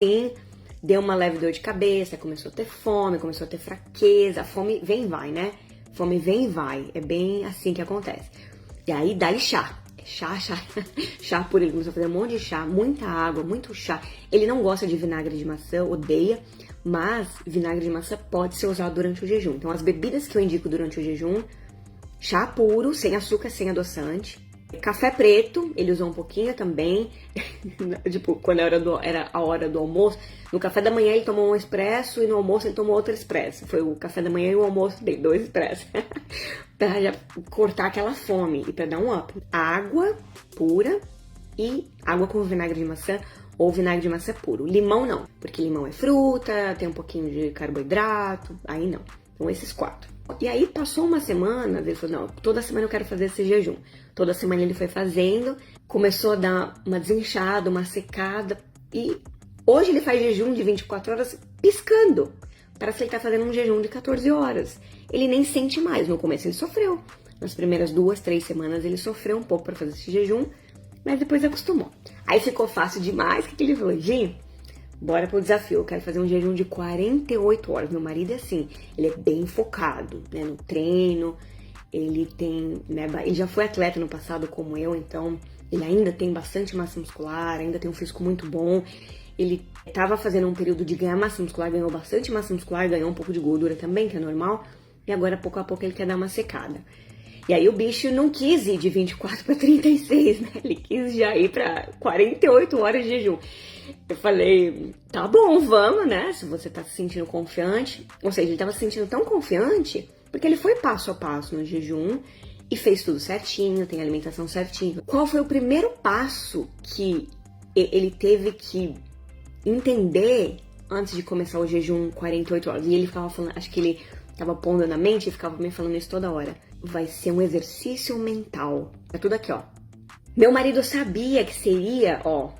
Sim, deu uma leve dor de cabeça, começou a ter fome, começou a ter fraqueza. A fome vem e vai, né? Fome vem e vai. É bem assim que acontece. E aí dá-lhe chá. Chá, chá, chá puro. Ele começou a fazer um monte de chá, muita água, muito chá. Ele não gosta de vinagre de maçã, odeia, mas vinagre de maçã pode ser usado durante o jejum. Então, as bebidas que eu indico durante o jejum, chá puro, sem açúcar, sem adoçante. Café preto, ele usou um pouquinho também. Tipo, quando era a hora do almoço, no café da manhã ele tomou um expresso e no almoço ele tomou outro expresso. Foi o café da manhã e o almoço dele, 2 expressos. Pra já cortar aquela fome e pra dar um up. Água pura e água com vinagre de maçã ou vinagre de maçã puro. Limão não, porque limão é fruta, tem um pouquinho de carboidrato, aí não. Então esses 4. E aí passou uma semana, ele falou, não, toda semana eu quero fazer esse jejum. Toda semana ele foi fazendo, começou a dar uma desinchada, uma secada. E hoje ele faz jejum de 24 horas piscando. Parece que ele tá fazendo um jejum de 14 horas. Ele nem sente mais, no começo ele sofreu. Nas primeiras 2, 3 semanas ele sofreu um pouco para fazer esse jejum, mas depois acostumou. Aí ficou fácil demais, o que ele falou? Gi, bora pro desafio, eu quero fazer um jejum de 48 horas. Meu marido é assim, ele é bem focado, né, no treino, ele tem, né, ele já foi atleta no passado como eu, então ele ainda tem bastante massa muscular, ainda tem um físico muito bom. Ele tava fazendo um período de ganhar massa muscular, ganhou bastante massa muscular, ganhou um pouco de gordura também, que é normal, e agora pouco a pouco ele quer dar uma secada. E aí o bicho não quis ir de 24 para 36, né? Ele quis já ir para 48 horas de jejum. Eu falei, tá bom, vamos, né? Se você tá se sentindo confiante. Ou seja, ele tava se sentindo tão confiante porque ele foi passo a passo no jejum e fez tudo certinho, tem alimentação certinho. Qual foi o primeiro passo que ele teve que entender antes de começar o jejum 48 horas? E ele ficava falando, acho que ele tava pondo na mente e ficava me falando isso toda hora. Vai ser um exercício mental. É tudo aqui, ó. Meu marido sabia que seria, ó,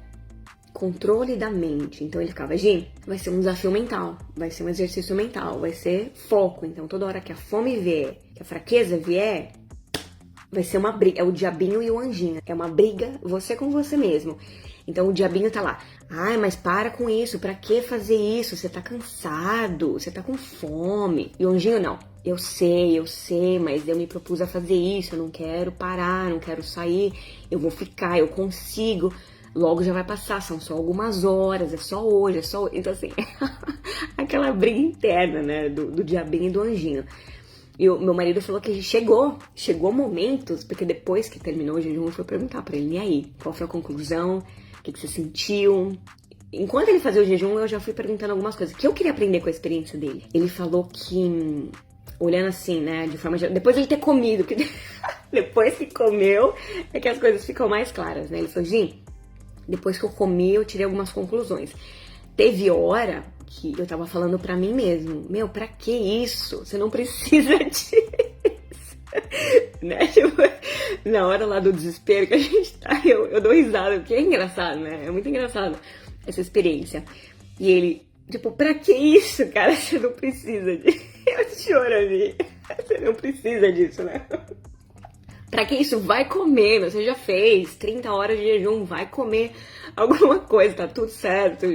controle da mente. Então ele ficava, Gi, vai ser um desafio mental, vai ser um exercício mental, vai ser foco. Então toda hora que a fome vier, que a fraqueza vier, vai ser uma briga. É o diabinho e o anjinho. É uma briga você com você mesmo. Então o diabinho tá lá. Ai, mas para com isso. Pra que fazer isso? Você tá cansado. Você tá com fome. E o anjinho não. Eu sei, mas eu me propus a fazer isso. Eu não quero parar, não quero sair. Eu vou ficar, eu consigo. Logo já vai passar, são só algumas horas, é só hoje, é só hoje. Então assim, aquela briga interna, né, do diabinho e do anjinho. E o meu marido falou que chegou momentos, porque depois que terminou o jejum, eu fui perguntar pra ele, e aí, qual foi a conclusão? O que você sentiu? Enquanto ele fazia o jejum, eu já fui perguntando algumas coisas, que eu queria aprender com a experiência dele. Ele falou que, olhando assim, né, de forma geral, depois de ele ter comido, que depois que comeu, é que as coisas ficam mais claras, né? Ele falou, Gi, depois que eu comi, eu tirei algumas conclusões. Teve hora que eu tava falando pra mim mesmo, meu, pra que isso? Você não precisa disso. Né? Tipo, na hora lá do desespero que a gente tá, eu dou risada, porque é engraçado, né? É muito engraçado essa experiência. E ele, tipo, pra que isso, cara? Você não precisa disso. Eu choro ali. Você não precisa disso, né? Pra que isso? Vai comer, você já fez 30 horas de jejum, vai comer alguma coisa, tá tudo certo,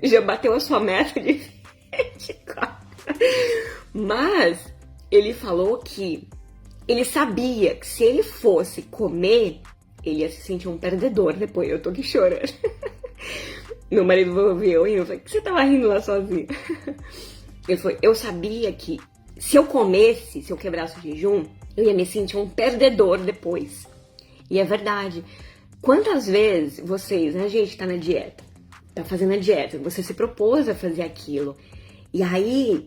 já bateu a sua meta de 24. Mas ele falou que ele sabia que se ele fosse comer, ele ia se sentir um perdedor depois. Eu tô aqui chorando. Meu marido viu eu rindo, eu falei, que você tava rindo lá sozinho? Ele falou, eu sabia que se eu comesse, se eu quebrasse o jejum, eu ia me sentir um perdedor depois. E é verdade. Quantas vezes vocês, né, a gente tá na dieta, tá fazendo a dieta, você se propôs a fazer aquilo, e aí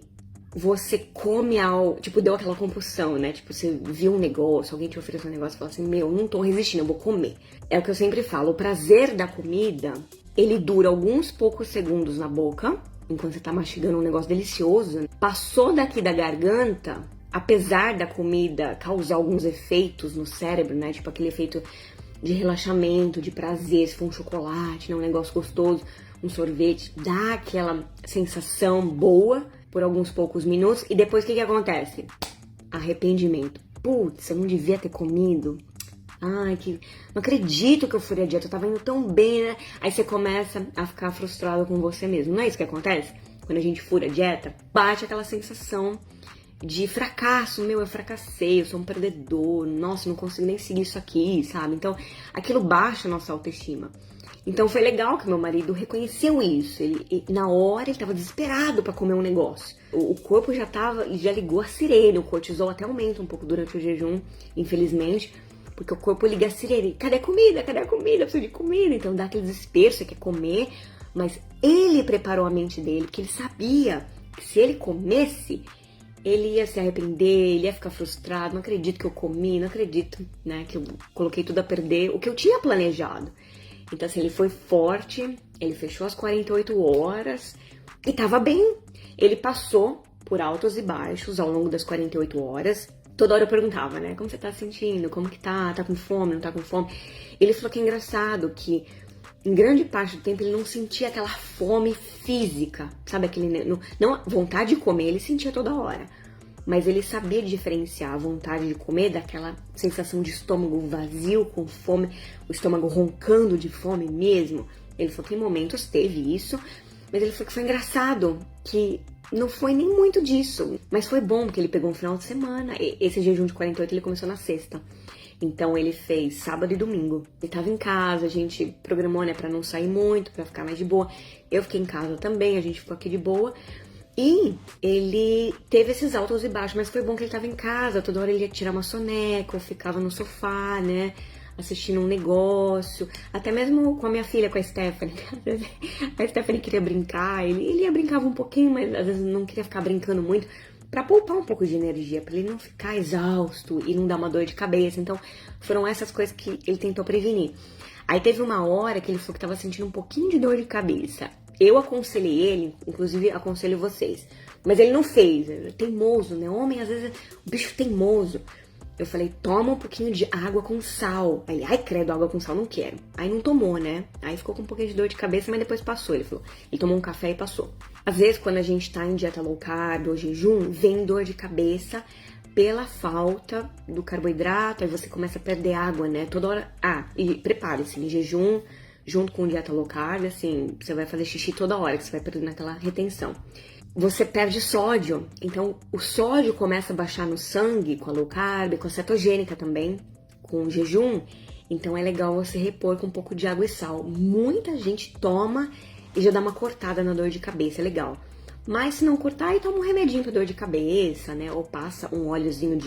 você come tipo, deu aquela compulsão, né? Tipo, você viu um negócio, alguém te ofereceu um negócio e falou assim, meu, não tô resistindo, eu vou comer. É o que eu sempre falo, o prazer da comida, ele dura alguns poucos segundos na boca, enquanto você tá mastigando um negócio delicioso, passou daqui da garganta, apesar da comida causar alguns efeitos no cérebro, né? Tipo aquele efeito de relaxamento, de prazer, se for um chocolate, né? Um negócio gostoso, um sorvete, dá aquela sensação boa por alguns poucos minutos. E depois o que acontece? Arrependimento. Putz, eu não devia ter comido. Ai, não acredito que eu furei a dieta, eu tava indo tão bem, né? Aí você começa a ficar frustrado com você mesmo. Não é isso que acontece? Quando a gente fura a dieta, bate aquela sensação de fracasso. Meu, eu fracassei, eu sou um perdedor. Nossa, não consigo nem seguir isso aqui, sabe? Então, aquilo baixa a nossa autoestima. Então, foi legal que meu marido reconheceu isso. Na hora, ele tava desesperado pra comer um negócio. O corpo já ligou a sirene. O cortisol até aumenta um pouco durante o jejum, infelizmente. Porque o corpo liga a sirene. Cadê a comida? Cadê a comida? Eu preciso de comida. Então dá aquele desespero, você quer comer. Mas ele preparou a mente dele, que ele sabia que se ele comesse, ele ia se arrepender, ele ia ficar frustrado. Não acredito que eu comi, não acredito, né, que eu coloquei tudo a perder o que eu tinha planejado. Então assim, ele foi forte, ele fechou as 48 horas e tava bem. Ele passou por altos e baixos ao longo das 48 horas. Toda hora eu perguntava, né? Como você tá se sentindo? Como que tá? Tá com fome? Não tá com fome? Ele falou que é engraçado que em grande parte do tempo ele não sentia aquela fome física, sabe? Não vontade de comer, ele sentia toda hora. Mas ele sabia diferenciar a vontade de comer daquela sensação de estômago vazio, com fome, o estômago roncando de fome mesmo. Ele falou que em momentos teve isso, mas ele falou que foi engraçado, que não foi nem muito disso, mas foi bom, porque ele pegou um final de semana. Esse jejum de 48 ele começou na sexta. Então ele fez sábado e domingo. Ele tava em casa, a gente programou, né, pra não sair muito, pra ficar mais de boa. Eu fiquei em casa também, a gente ficou aqui de boa. E ele teve esses altos e baixos, mas foi bom que ele tava em casa, toda hora ele ia tirar uma soneca, ou ficava no sofá, né, assistindo um negócio, até mesmo com a minha filha, com a Stephanie. A Stephanie queria brincar, ele brincava um pouquinho, mas às vezes não queria ficar brincando muito, pra poupar um pouco de energia, pra ele não ficar exausto e não dar uma dor de cabeça. Então foram essas coisas que ele tentou prevenir. Aí teve uma hora que ele falou que tava sentindo um pouquinho de dor de cabeça. Eu aconselhei ele, inclusive aconselho vocês, mas ele não fez, é teimoso, né? Homem, às vezes, o bicho teimoso. Eu falei, toma um pouquinho de água com sal. Aí, ai, credo, água com sal, não quero. Aí não tomou, né? Aí ficou com um pouquinho de dor de cabeça, mas depois passou, ele falou. Ele tomou um café e passou. Às vezes, quando a gente tá em dieta low carb ou jejum, vem dor de cabeça pela falta do carboidrato, aí você começa a perder água, né? Toda hora. Ah, e prepare-se, em jejum, junto com dieta low carb, assim, você vai fazer xixi toda hora, que você vai perdendo aquela retenção. Você perde sódio, então o sódio começa a baixar no sangue com a low carb, com a cetogênica também, com o jejum. Então é legal você repor com um pouco de água e sal. Muita gente toma e já dá uma cortada na dor de cabeça, é legal. Mas se não cortar, aí toma um remedinho pra dor de cabeça, né? Ou passa um óleozinho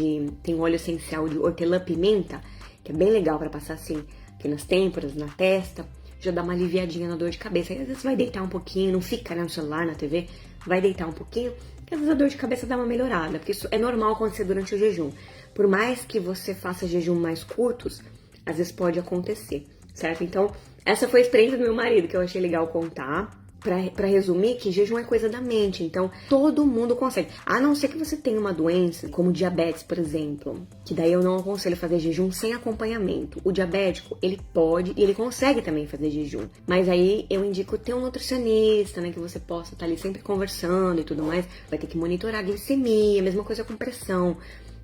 tem um óleo essencial de hortelã-pimenta, que é bem legal pra passar assim, aqui nas têmporas, na testa. Já dá uma aliviadinha na dor de cabeça. Aí às vezes vai deitar um pouquinho, não fica, né, no celular, na TV, vai deitar um pouquinho, que às vezes a dor de cabeça dá uma melhorada, porque isso é normal acontecer durante o jejum. Por mais que você faça jejum mais curtos, às vezes pode acontecer, certo? Então, essa foi a experiência do meu marido, que eu achei legal contar. Pra resumir, que jejum é coisa da mente, então todo mundo consegue. A não ser que você tenha uma doença, como diabetes, por exemplo, que daí eu não aconselho fazer jejum sem acompanhamento. O diabético, ele pode e ele consegue também fazer jejum. Mas aí eu indico ter um nutricionista, né, que você possa estar ali sempre conversando e tudo mais. Vai ter que monitorar a glicemia, mesma coisa com pressão.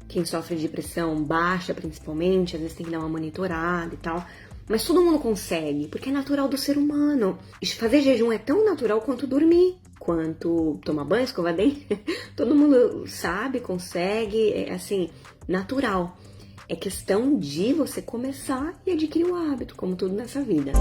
Quem sofre de pressão baixa, principalmente, às vezes tem que dar uma monitorada e tal. Mas todo mundo consegue, porque é natural do ser humano. Fazer jejum é tão natural quanto dormir, quanto tomar banho, escovar dente. Todo mundo sabe, consegue, é assim, natural. É questão de você começar e adquirir o hábito, como tudo nessa vida.